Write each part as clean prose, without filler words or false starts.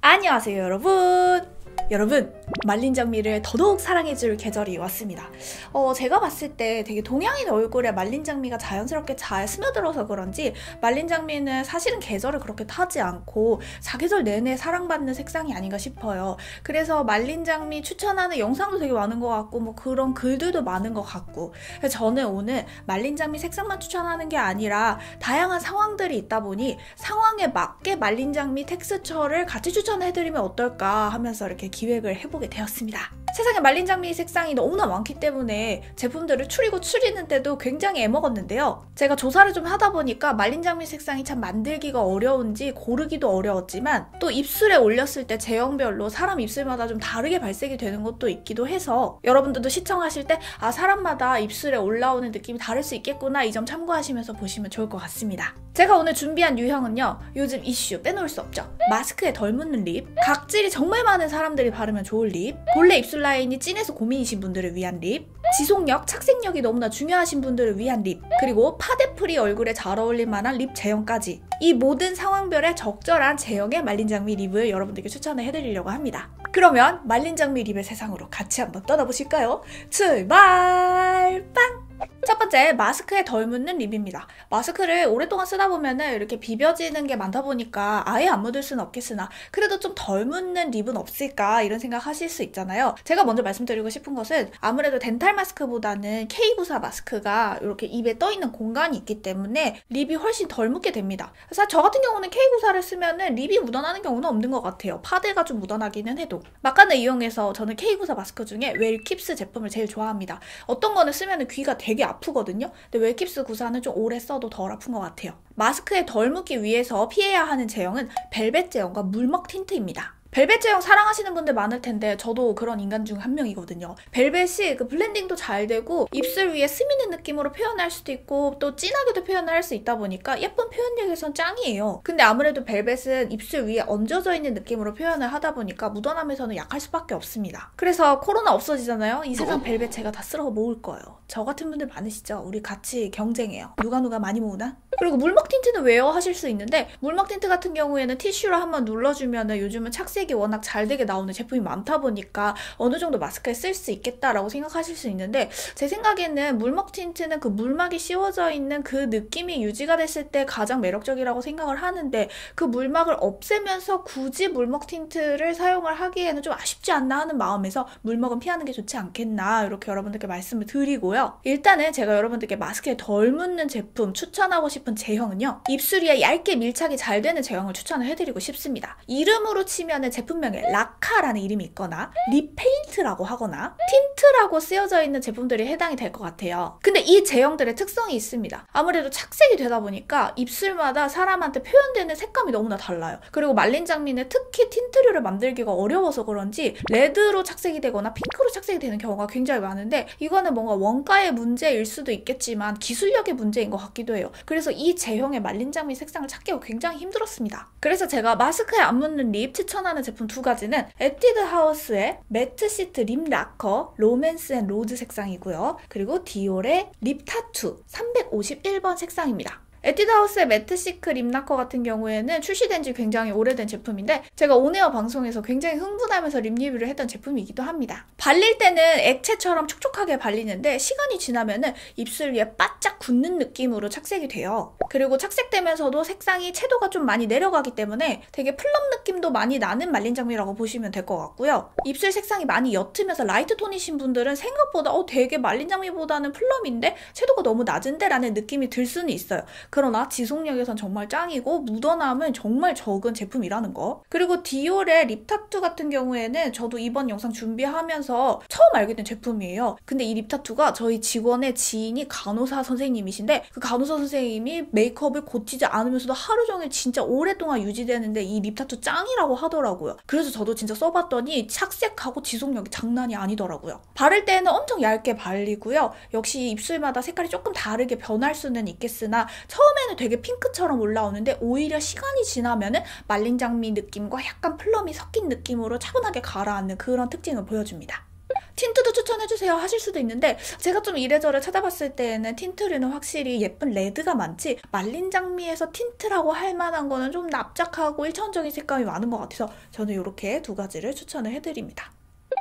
안녕하세요 여러분 말린 장미를 더더욱 사랑해줄 계절이 왔습니다. 제가 봤을 때 되게 동양인 얼굴에 말린 장미가 자연스럽게 잘 스며들어서 그런지 말린 장미는 사실은 계절을 그렇게 타지 않고 사계절 내내 사랑받는 색상이 아닌가 싶어요. 그래서 말린 장미 추천하는 영상도 되게 많은 것 같고 뭐 그런 글들도 많은 것 같고, 그래서 저는 오늘 말린 장미 색상만 추천하는 게 아니라 다양한 상황들이 있다 보니 상황에 맞게 말린 장미 텍스처를 같이 추천해드리면 어떨까 하면서 이렇게 기획을 해보게 되었습니다. 세상에 말린 장미 색상이 너무나 많기 때문에 제품들을 추리는 때도 굉장히 애먹었는데요. 제가 조사를 좀 하다 보니까 말린 장미 색상이 참 만들기가 어려운지 고르기도 어려웠지만 또 입술에 올렸을 때 제형별로 사람 입술마다 좀 다르게 발색이 되는 것도 있기도 해서 여러분들도 시청하실 때 사람마다 입술에 올라오는 느낌이 다를 수 있겠구나, 이 점 참고하시면서 보시면 좋을 것 같습니다. 제가 오늘 준비한 유형은요, 요즘 이슈 빼놓을 수 없죠. 마스크에 덜 묻는 립, 각질이 정말 많은 사람들이 바르면 좋을 립, 본래 입술 라인이 진해서 고민이신 분들을 위한 립, 지속력, 착색력이 너무나 중요하신 분들을 위한 립, 그리고 파데프리 얼굴에 잘 어울릴 만한 립 제형까지, 이 모든 상황별에 적절한 제형의 말린 장미 립을 여러분들께 추천을 해드리려고 합니다. 그러면 말린 장미 립의 세상으로 같이 한번 떠나보실까요? 출발! 빵! 첫 번째, 마스크에 덜 묻는 립입니다. 마스크를 오랫동안 쓰다 보면은 이렇게 비벼지는 게 많다 보니까 아예 안 묻을 수는 없겠으나 그래도 좀 덜 묻는 립은 없을까 이런 생각 하실 수 있잖아요. 제가 먼저 말씀드리고 싶은 것은 아무래도 덴탈 마스크보다는 K94 마스크가 이렇게 입에 떠있는 공간이 있기 때문에 립이 훨씬 덜 묻게 됩니다. 그래서 저 같은 경우는 K94를 쓰면은 립이 묻어나는 경우는 없는 것 같아요. 파데가 좀 묻어나기는 해도. 막간을 이용해서 저는 K94 마스크 중에 웰킵스 제품을 제일 좋아합니다. 어떤 거는 쓰면은 귀가 되게 아프거든요. 근데 웰킵스 94는 좀 오래 써도 덜 아픈 것 같아요. 마스크에 덜 묻기 위해서 피해야 하는 제형은 벨벳 제형과 물먹 틴트입니다. 벨벳 제형 사랑하시는 분들 많을 텐데 저도 그런 인간 중 한 명이거든요. 벨벳이 그 블렌딩도 잘 되고 입술 위에 스미는 느낌으로 표현할 수도 있고 또 진하게도 표현을 할 수 있다 보니까 예쁜 표현력에선 짱이에요. 근데 아무래도 벨벳은 입술 위에 얹어져 있는 느낌으로 표현을 하다 보니까 묻어남에서는 약할 수밖에 없습니다. 그래서 코로나 없어지잖아요. 이 세상 벨벳 제가 다 쓸어 모을 거예요. 저 같은 분들 많으시죠? 우리 같이 경쟁해요. 누가 많이 모으나? 그리고 물먹 틴트는 왜요? 하실 수 있는데 물먹 틴트 같은 경우에는 티슈로 한번 눌러주면 요즘은 착색이 워낙 잘 되게 나오는 제품이 많다 보니까 어느 정도 마스크에 쓸 수 있겠다라고 생각하실 수 있는데, 제 생각에는 물먹 틴트는 그 물막이 씌워져 있는 그 느낌이 유지가 됐을 때 가장 매력적이라고 생각을 하는데, 그 물막을 없애면서 굳이 물먹 틴트를 사용을 하기에는 좀 아쉽지 않나 하는 마음에서 물먹은 피하는 게 좋지 않겠나 이렇게 여러분들께 말씀을 드리고요. 일단은 제가 여러분들께 마스크에 덜 묻는 제품 추천하고 싶은 제형은요, 입술 위에 얇게 밀착이 잘 되는 제형을 추천을 해드리고 싶습니다. 이름으로 치면은 제품명에 라카라는 이름이 있거나 립 페인트라고 하거나 틴트라고 쓰여져 있는 제품들이 해당이 될 것 같아요. 근데 이 제형들의 특성이 있습니다. 아무래도 착색이 되다 보니까 입술마다 사람한테 표현되는 색감이 너무나 달라요. 그리고 말린 장미는 특히 틴트류를 만들기가 어려워서 그런지 레드로 착색이 되거나 핑크로 착색이 되는 경우가 굉장히 많은데, 이거는 뭔가 원가의 문제일 수도 있겠지만 기술력의 문제인 것 같기도 해요. 그래서 이 제형의 말린 장미 색상을 찾기가 굉장히 힘들었습니다. 그래서 제가 마스크에 안 묻는 립 추천하는 제품 두 가지는 에뛰드 하우스의 매트 시트 립 라커 로맨스 앤 로즈 색상이고요. 그리고 디올의 립 타투 351번 색상입니다. 에뛰드 하우스의 매트 시크 립 라커 같은 경우에는 출시된 지 굉장히 오래된 제품인데 제가 온에어 방송에서 굉장히 흥분하면서 립 리뷰를 했던 제품이기도 합니다. 발릴 때는 액체처럼 촉촉하게 발리는데 시간이 지나면은 입술 위에 바짝 굳는 느낌으로 착색이 돼요. 그리고 착색되면서도 색상이 채도가 좀 많이 내려가기 때문에 되게 플럼 느낌도 많이 나는 말린 장미라고 보시면 될 것 같고요. 입술 색상이 많이 옅으면서 라이트 톤이신 분들은 생각보다 되게 말린 장미보다는 플럼인데 채도가 너무 낮은데 라는 느낌이 들 수는 있어요. 그러나 지속력에선 정말 짱이고 묻어남은 정말 적은 제품이라는 거. 그리고 디올의 립 타투 같은 경우에는 저도 이번 영상 준비하면서 처음 알게 된 제품이에요. 근데 이 립 타투가 저희 직원의 지인이 간호사 선생님이신데 그 간호사 선생님이 메이크업을 고치지 않으면서도 하루 종일 진짜 오랫동안 유지되는데 이 립 타투 짱이라고 하더라고요. 그래서 저도 진짜 써봤더니 착색하고 지속력이 장난이 아니더라고요. 바를 때는 엄청 얇게 발리고요. 역시 입술마다 색깔이 조금 다르게 변할 수는 있겠으나 처음에는 되게 핑크처럼 올라오는데 오히려 시간이 지나면은 말린 장미 느낌과 약간 플럼이 섞인 느낌으로 차분하게 가라앉는 그런 특징을 보여줍니다. 틴트도 추천해주세요 하실 수도 있는데 제가 좀 이래저래 찾아봤을 때에는 틴트류는 확실히 예쁜 레드가 많지 말린 장미에서 틴트라고 할 만한 거는 좀 납작하고 일차원적인 색감이 많은 것 같아서 저는 이렇게 두 가지를 추천을 해드립니다.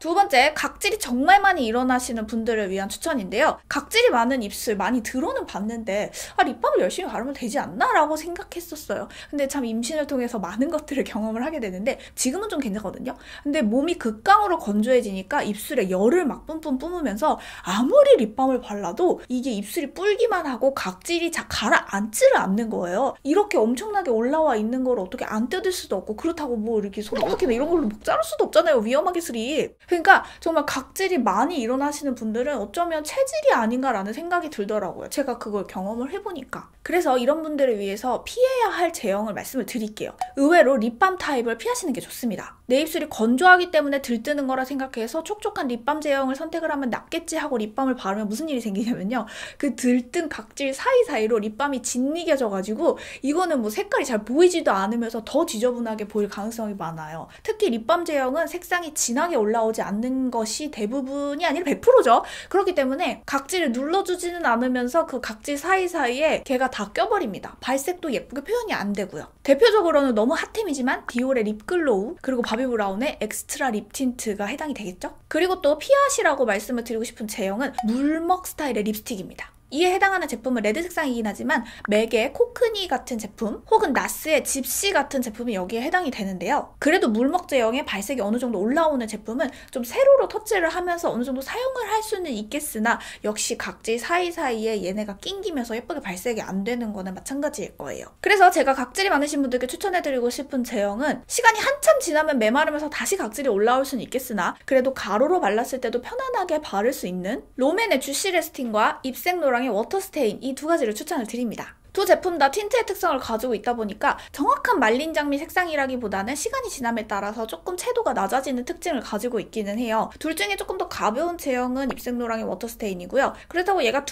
두 번째, 각질이 정말 많이 일어나시는 분들을 위한 추천인데요. 각질이 많은 입술 많이 들어는 봤는데 립밤을 열심히 바르면 되지 않나? 라고 생각했었어요. 근데 참 임신을 통해서 많은 것들을 경험을 하게 되는데 지금은 좀 괜찮거든요. 근데 몸이 극강으로 건조해지니까 입술에 열을 막 뿜뿜 뿜으면서 아무리 립밤을 발라도 이게 입술이 뿔기만 하고 각질이 잘 가라앉지를 않는 거예요. 이렇게 엄청나게 올라와 있는 걸 어떻게 안 뜯을 수도 없고 그렇다고 뭐 이렇게 손톱깎이나 이런 걸로 목 자를 수도 없잖아요. 위험하게 쓰리. 그러니까 정말 각질이 많이 일어나시는 분들은 어쩌면 체질이 아닌가라는 생각이 들더라고요. 제가 그걸 경험을 해보니까. 그래서 이런 분들을 위해서 피해야 할 제형을 말씀을 드릴게요. 의외로 립밤 타입을 피하시는 게 좋습니다. 내 입술이 건조하기 때문에 들뜨는 거라 생각해서 촉촉한 립밤 제형을 선택을 하면 낫겠지 하고 립밤을 바르면 무슨 일이 생기냐면요. 그 들뜬 각질 사이사이로 립밤이 짓이겨져가지고 이거는 뭐 색깔이 잘 보이지도 않으면서 더 지저분하게 보일 가능성이 많아요. 특히 립밤 제형은 색상이 진하게 올라오지 않는 것이 대부분이 아니라 100%죠. 그렇기 때문에 각질을 눌러주지는 않으면서 그 각질 사이사이에 걔가 다 껴버립니다. 발색도 예쁘게 표현이 안 되고요. 대표적으로는 너무 핫템이지만 디올의 립글로우 그리고 바비브라운의 엑스트라 립 틴트가 해당이 되겠죠? 그리고 또 피하시라고 말씀을 드리고 싶은 제형은 물먹 스타일의 립스틱입니다. 이에 해당하는 제품은 레드 색상이긴 하지만 맥의 코크니 같은 제품 혹은 나스의 집시 같은 제품이 여기에 해당이 되는데요. 그래도 물먹 제형의 발색이 어느 정도 올라오는 제품은 좀 세로로 터치를 하면서 어느 정도 사용을 할 수는 있겠으나 역시 각질 사이사이에 얘네가 낑기면서 예쁘게 발색이 안 되는 거는 마찬가지일 거예요. 그래서 제가 각질이 많으신 분들께 추천해드리고 싶은 제형은 시간이 한참 지나면 메마르면서 다시 각질이 올라올 수는 있겠으나 그래도 가루로 발랐을 때도 편안하게 바를 수 있는 롬앤의 주시 레스팅과 입생 노랑 워터 스테인 이 두 가지를 추천을 드립니다. 두 제품 다 틴트의 특성을 가지고 있다 보니까 정확한 말린 장미 색상이라기보다는 시간이 지남에 따라서 조금 채도가 낮아지는 특징을 가지고 있기는 해요. 둘 중에 조금 더 가벼운 제형은 입생노랑의 워터스테인이고요. 그렇다고 얘가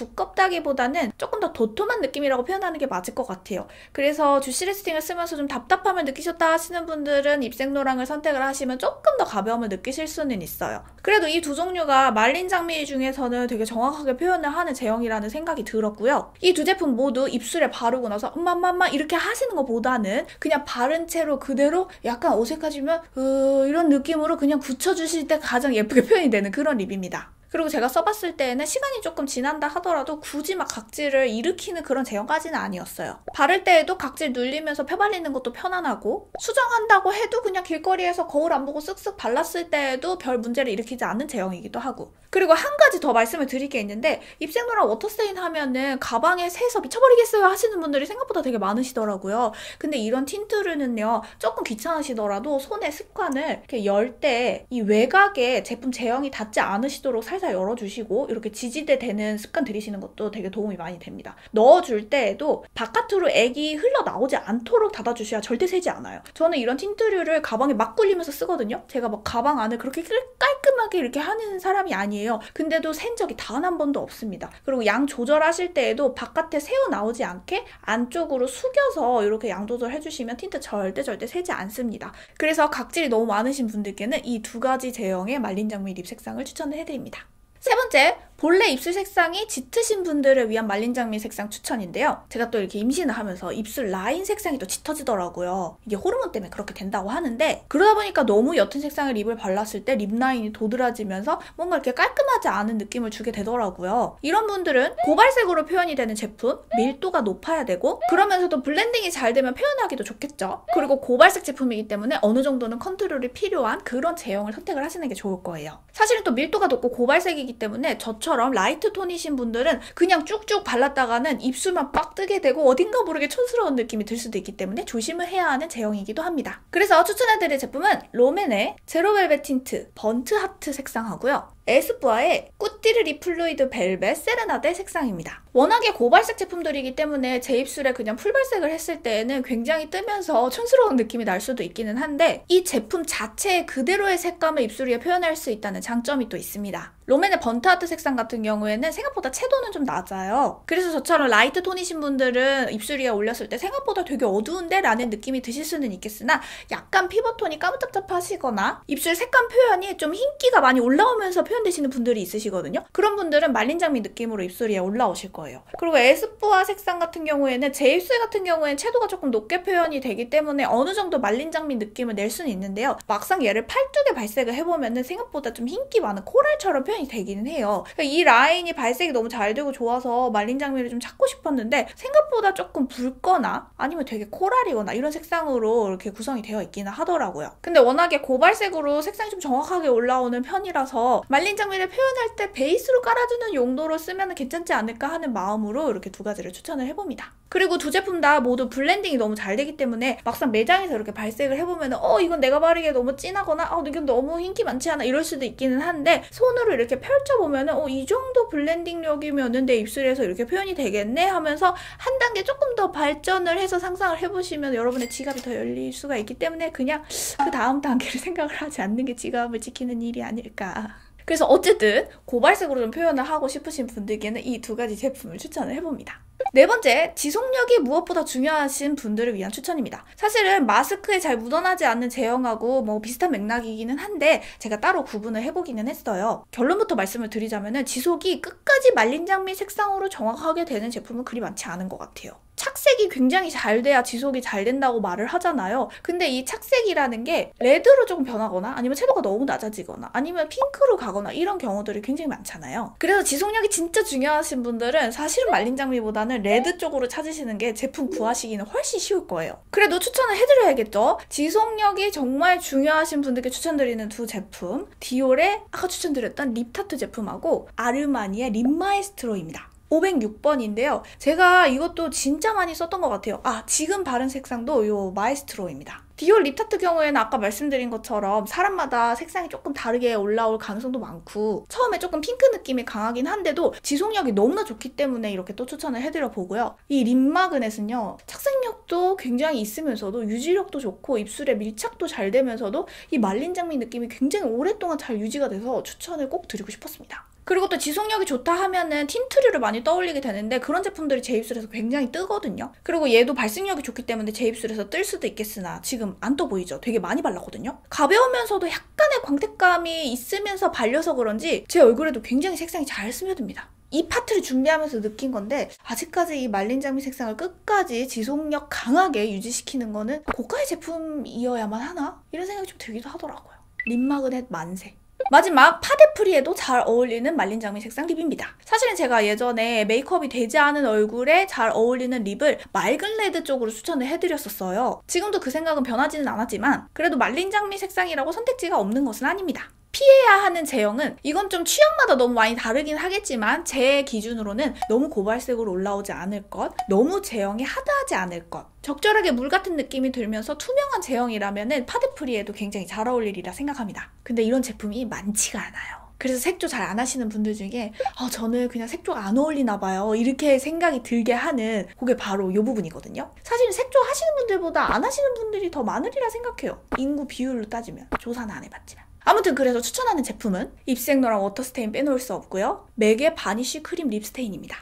두껍다기보다는 조금 더 도톰한 느낌이라고 표현하는 게 맞을 것 같아요. 그래서 주시 레스팅을 쓰면서 좀 답답함을 느끼셨다 하시는 분들은 입생노랑을 선택을 하시면 조금 더 가벼움을 느끼실 수는 있어요. 그래도 이 두 종류가 말린 장미 중에서는 되게 정확하게 표현을 하는 제형이라는 생각이 들었고요. 이 두 제품 모두 입술에 바르고 나서 엄마 이렇게 하시는 것보다는 그냥 바른 채로 그대로 약간 어색하지만 이런 느낌으로 그냥 굳혀주실 때 가장 예쁘게 표현이 되는 그런 립입니다. 그리고 제가 써봤을 때에는 시간이 조금 지난다 하더라도 굳이 막 각질을 일으키는 그런 제형까지는 아니었어요. 바를 때에도 각질 눌리면서 펴발리는 것도 편안하고 수정한다고 해도 그냥 길거리에서 거울 안 보고 쓱쓱 발랐을 때에도 별 문제를 일으키지 않는 제형이기도 하고 그리고 한 가지 더 말씀을 드릴 게 있는데 입생노랑 워터스테인 하면은 가방에 새서 미쳐버리겠어요 하시는 분들이 생각보다 되게 많으시더라고요. 근데 이런 틴트류는요 조금 귀찮으시더라도 손의 습관을 이렇게 열 때 이 외곽에 제품 제형이 닿지 않으시도록 살살 열어주시고 이렇게 지지대 되는 습관 들이시는 것도 되게 도움이 많이 됩니다. 넣어줄 때에도 바깥으로 액이 흘러나오지 않도록 닫아주셔야 절대 새지 않아요. 저는 이런 틴트류를 가방에 막 굴리면서 쓰거든요. 제가 막 가방 안을 그렇게 깔끔하게 이렇게 하는 사람이 아니에요. 근데도 샌 적이 단 한 번도 없습니다. 그리고 양 조절하실 때에도 바깥에 새어 나오지 않게 안쪽으로 숙여서 이렇게 양 조절해주시면 틴트 절대 새지 않습니다. 그래서 각질이 너무 많으신 분들께는 이 두 가지 제형의 말린 장미 립 색상을 추천을 해드립니다. 세 번째, 본래 입술 색상이 짙으신 분들을 위한 말린 장미 색상 추천인데요. 제가 또 이렇게 임신을 하면서 입술 라인 색상이 또 짙어지더라고요. 이게 호르몬 때문에 그렇게 된다고 하는데 그러다 보니까 너무 옅은 색상의 립을 발랐을 때 립 라인이 도드라지면서 뭔가 이렇게 깔끔하지 않은 느낌을 주게 되더라고요. 이런 분들은 고발색으로 표현이 되는 제품, 밀도가 높아야 되고 그러면서도 블렌딩이 잘 되면 표현하기도 좋겠죠. 그리고 고발색 제품이기 때문에 어느 정도는 컨트롤이 필요한 그런 제형을 선택을 하시는 게 좋을 거예요. 사실은 또 밀도가 높고 고발색이기 때문에 저처럼 라이트 톤이신 분들은 그냥 쭉쭉 발랐다가는 입술만 빡 뜨게 되고 어딘가 모르게 촌스러운 느낌이 들 수도 있기 때문에 조심을 해야 하는 제형이기도 합니다. 그래서 추천해드릴 제품은 롬앤의 제로벨벳 틴트 번트 하트 색상하고요. 에스쁘아의 꾸띠르리 플루이드 벨벳 세레나데 색상입니다. 워낙에 고발색 제품들이기 때문에 제 입술에 그냥 풀발색을 했을 때에는 굉장히 뜨면서 촌스러운 느낌이 날 수도 있기는 한데 이 제품 자체의 그대로의 색감을 입술 위에 표현할 수 있다는 장점이 또 있습니다. 롬앤의 번트하트 색상 같은 경우에는 생각보다 채도는 좀 낮아요. 그래서 저처럼 라이트 톤이신 분들은 입술 위에 올렸을 때 생각보다 되게 어두운데? 라는 느낌이 드실 수는 있겠으나 약간 피부톤이 까무잡잡하시거나 입술 색감 표현이 좀 흰기가 많이 올라오면서 표현 표현되시는 분들이 있으시거든요. 그런 분들은 말린 장미 느낌으로 입술 위에 올라오실 거예요. 그리고 에스쁘아 색상 같은 경우에는 제 입술 같은 경우에는 채도가 조금 높게 표현이 되기 때문에 어느 정도 말린 장미 느낌을 낼 수는 있는데요. 막상 얘를 팔뚝에 발색을 해보면은 생각보다 좀 흰기 많은 코랄처럼 표현이 되기는 해요. 그러니까 이 라인이 발색이 너무 잘 되고 좋아서 말린 장미를 좀 찾고 싶었는데 생각보다 조금 붉거나 아니면 되게 코랄이거나 이런 색상으로 이렇게 구성이 되어 있기는 하더라고요. 근데 워낙에 고발색으로 색상이 좀 정확하게 올라오는 편이라서 말린 장미를 표현할 때 베이스로 깔아주는 용도로 쓰면 괜찮지 않을까 하는 마음으로 이렇게 두 가지를 추천을 해봅니다. 그리고 두 제품 다 모두 블렌딩이 너무 잘 되기 때문에 막상 매장에서 이렇게 발색을 해보면 이건 내가 바르기에 너무 진하거나 이건 너무 흰기 많지 않아 이럴 수도 있기는 한데 손으로 이렇게 펼쳐보면 이 정도 블렌딩력이면은 내 입술에서 이렇게 표현이 되겠네 하면서 한 단계 조금 더 발전을 해서 상상을 해보시면 여러분의 지갑이 더 열릴 수가 있기 때문에 그냥 그 다음 단계를 생각을 하지 않는 게 지갑을 지키는 일이 아닐까. 그래서 어쨌든 고발색으로 좀 표현을 하고 싶으신 분들께는 이 두 가지 제품을 추천을 해봅니다. 네 번째, 지속력이 무엇보다 중요하신 분들을 위한 추천입니다. 사실은 마스크에 잘 묻어나지 않는 제형하고 뭐 비슷한 맥락이기는 한데 제가 따로 구분을 해보기는 했어요. 결론부터 말씀을 드리자면 지속이 끝까지 말린 장미 색상으로 정확하게 되는 제품은 그리 많지 않은 것 같아요. 착색이 굉장히 잘 돼야 지속이 잘 된다고 말을 하잖아요. 근데 이 착색이라는 게 레드로 조금 변하거나 아니면 채도가 너무 낮아지거나 아니면 핑크로 가거나 이런 경우들이 굉장히 많잖아요. 그래서 지속력이 진짜 중요하신 분들은 사실은 말린 장미보다는 레드 쪽으로 찾으시는 게 제품 구하시기는 훨씬 쉬울 거예요. 그래도 추천을 해드려야겠죠. 지속력이 정말 중요하신 분들께 추천드리는 두 제품, 디올의 아까 추천드렸던 립타투 제품하고 아르마니의 립마에스트로입니다. 506번인데요. 제가 이것도 진짜 많이 썼던 것 같아요. 지금 바른 색상도 이 마에스트로입니다. 디올 립타투 경우에는 아까 말씀드린 것처럼 사람마다 색상이 조금 다르게 올라올 가능성도 많고 처음에 조금 핑크 느낌이 강하긴 한데도 지속력이 너무나 좋기 때문에 이렇게 또 추천을 해드려 보고요. 이 립마그넷은요. 착색력도 굉장히 있으면서도 유지력도 좋고 입술에 밀착도 잘 되면서도 이 말린 장미 느낌이 굉장히 오랫동안 잘 유지가 돼서 추천을 꼭 드리고 싶었습니다. 그리고 또 지속력이 좋다 하면은 틴트류를 많이 떠올리게 되는데 그런 제품들이 제 입술에서 굉장히 뜨거든요. 그리고 얘도 발색력이 좋기 때문에 제 입술에서 뜰 수도 있겠으나 지금 안 떠 보이죠? 되게 많이 발랐거든요. 가벼우면서도 약간의 광택감이 있으면서 발려서 그런지 제 얼굴에도 굉장히 색상이 잘 스며듭니다. 이 파트를 준비하면서 느낀 건데 아직까지 이 말린 장미 색상을 끝까지 지속력 강하게 유지시키는 거는 고가의 제품이어야만 하나? 이런 생각이 좀 들기도 하더라고요. 립마그넷 만세. 마지막 파데프리에도 잘 어울리는 말린 장미 색상 립입니다. 사실은 제가 예전에 메이크업이 되지 않은 얼굴에 잘 어울리는 립을 맑은 레드 쪽으로 추천을 해드렸었어요. 지금도 그 생각은 변하지는 않았지만 그래도 말린 장미 색상이라고 선택지가 없는 것은 아닙니다. 피해야 하는 제형은 이건 좀 취향마다 너무 많이 다르긴 하겠지만 제 기준으로는 너무 고발색으로 올라오지 않을 것, 너무 제형이 하드하지 않을 것, 적절하게 물 같은 느낌이 들면서 투명한 제형이라면 파데프리에도 굉장히 잘 어울리리라 생각합니다. 근데 이런 제품이 많지가 않아요. 그래서 색조 잘 안 하시는 분들 중에 저는 그냥 색조가 안 어울리나 봐요 이렇게 생각이 들게 하는 그게 바로 이 부분이거든요. 사실 색조 하시는 분들보다 안 하시는 분들이 더 많으리라 생각해요. 인구 비율로 따지면. 조사는 안 해봤지만. 아무튼 그래서 추천하는 제품은 입생로랑 워터스테인 빼놓을 수 없고요. 맥의 바니쉬 크림 립스테인입니다.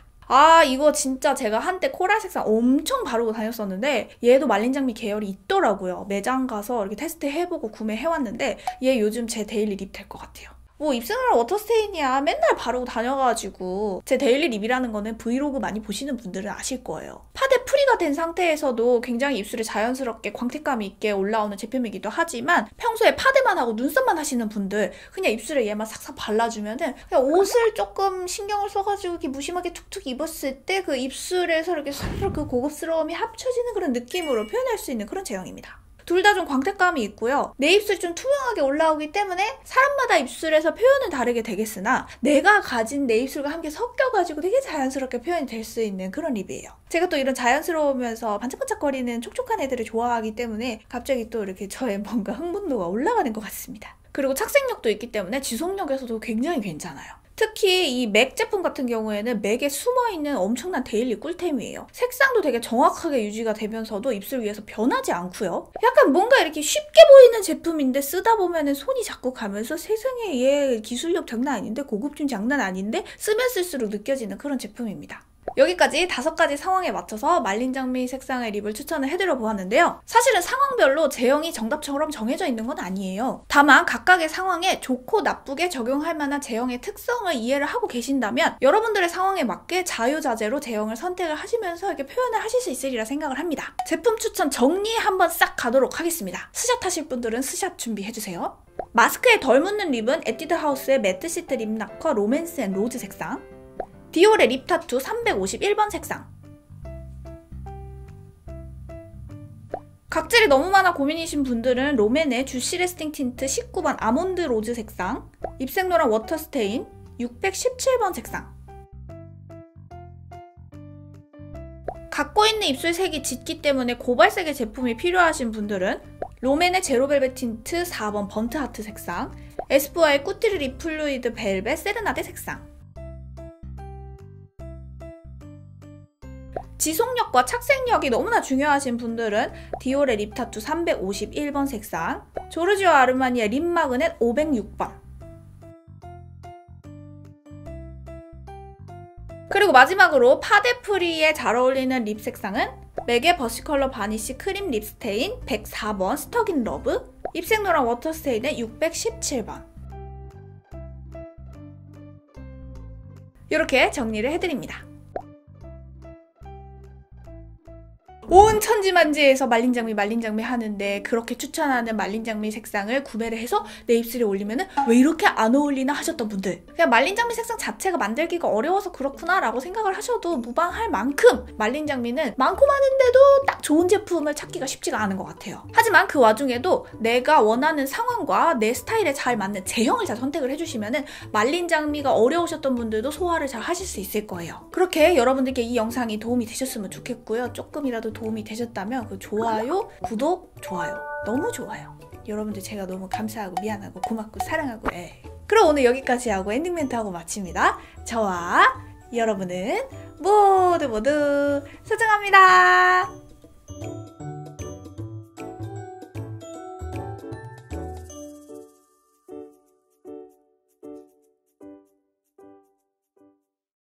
이거 진짜 제가 한때 코랄 색상 엄청 바르고 다녔었는데 얘도 말린 장미 계열이 있더라고요. 매장 가서 이렇게 테스트 해보고 구매해왔는데 얘 요즘 제 데일리 립 될 것 같아요. 뭐 입생로랑 워터스테인이야 맨날 바르고 다녀가지고 제 데일리 립이라는 거는 브이로그 많이 보시는 분들은 아실 거예요. 파데 프리가 된 상태에서도 굉장히 입술에 자연스럽게 광택감이 있게 올라오는 제품이기도 하지만 평소에 파데만 하고 눈썹만 하시는 분들 그냥 입술에 얘만 싹싹 발라주면은 그냥 옷을 조금 신경을 써가지고 이렇게 무심하게 툭툭 입었을 때 그 입술에서 이렇게 싹 그 고급스러움이 합쳐지는 그런 느낌으로 표현할 수 있는 그런 제형입니다. 둘 다 좀 광택감이 있고요. 내 입술이 좀 투명하게 올라오기 때문에 사람마다 입술에서 표현은 다르게 되겠으나 내가 가진 내 입술과 함께 섞여가지고 되게 자연스럽게 표현이 될 수 있는 그런 립이에요. 제가 또 이런 자연스러우면서 반짝반짝거리는 촉촉한 애들을 좋아하기 때문에 갑자기 또 이렇게 저의 뭔가 흥분도가 올라가는 것 같습니다. 그리고 착색력도 있기 때문에 지속력에서도 굉장히 괜찮아요. 특히 이 맥 제품 같은 경우에는 맥에 숨어있는 엄청난 데일리 꿀템이에요. 색상도 되게 정확하게 유지가 되면서도 입술 위에서 변하지 않고요. 약간 뭔가 이렇게 쉽게 보이는 제품인데 쓰다 보면은 손이 자꾸 가면서 세상에 얘 기술력 장난 아닌데 고급진 장난 아닌데 쓰면 쓸수록 느껴지는 그런 제품입니다. 여기까지 5가지 상황에 맞춰서 말린장미 색상의 립을 추천을 해드려 보았는데요. 사실은 상황별로 제형이 정답처럼 정해져 있는 건 아니에요. 다만 각각의 상황에 좋고 나쁘게 적용할 만한 제형의 특성을 이해를 하고 계신다면 여러분들의 상황에 맞게 자유자재로 제형을 선택을 하시면서 이렇게 표현을 하실 수 있으리라 생각을 합니다. 제품 추천 정리 한번 싹 가도록 하겠습니다. 스샷 하실 분들은 스샷 준비해주세요. 마스크에 덜 묻는 립은 에뛰드하우스의 매트 시트 립 락커 로맨스 앤 로즈 색상, 디올의 립 타투 351번 색상. 각질이 너무 많아 고민이신 분들은 롬앤의 주시 레스팅 틴트 19번 아몬드 로즈 색상, 입생로랑 워터 스테인 617번 색상. 갖고 있는 입술 색이 짙기 때문에 고발색의 제품이 필요하신 분들은 롬앤의 제로벨벳 틴트 4번 번트 하트 색상, 에스쁘아의 꾸티르 립 플루이드 벨벳 세르나데 색상. 지속력과 착색력이 너무나 중요하신 분들은 디올의 립 타투 351번 색상, 조르지오 아르마니의 립 마그넷 506번. 그리고 마지막으로 파데프리에 잘 어울리는 립 색상은 맥의 버시컬러 바니쉬 크림 립 스테인 104번 스터긴 러브, 입생로랑 워터 스테인의 617번. 이렇게 정리를 해드립니다. 온 천지만지에서 말린장미 하는데 그렇게 추천하는 말린장미 색상을 구매를 해서 내 입술에 올리면 왜 이렇게 안 어울리나 하셨던 분들, 그냥 말린장미 색상 자체가 만들기가 어려워서 그렇구나 라고 생각을 하셔도 무방할 만큼 말린장미는 많고 많은데도 딱 좋은 제품을 찾기가 쉽지가 않은 것 같아요. 하지만 그 와중에도 내가 원하는 상황과 내 스타일에 잘 맞는 제형을 잘 선택을 해주시면 말린장미가 어려우셨던 분들도 소화를 잘 하실 수 있을 거예요. 그렇게 여러분들께 이 영상이 도움이 되셨으면 좋겠고요. 조금이라도 도움이 되셨다면 그 좋아요, 구독, 좋아요 너무 좋아요. 여러분들 제가 너무 감사하고 미안하고 고맙고 사랑하고 그럼 오늘 여기까지 하고 엔딩 멘트 하고 마칩니다. 저와 여러분은 모두 소중합니다.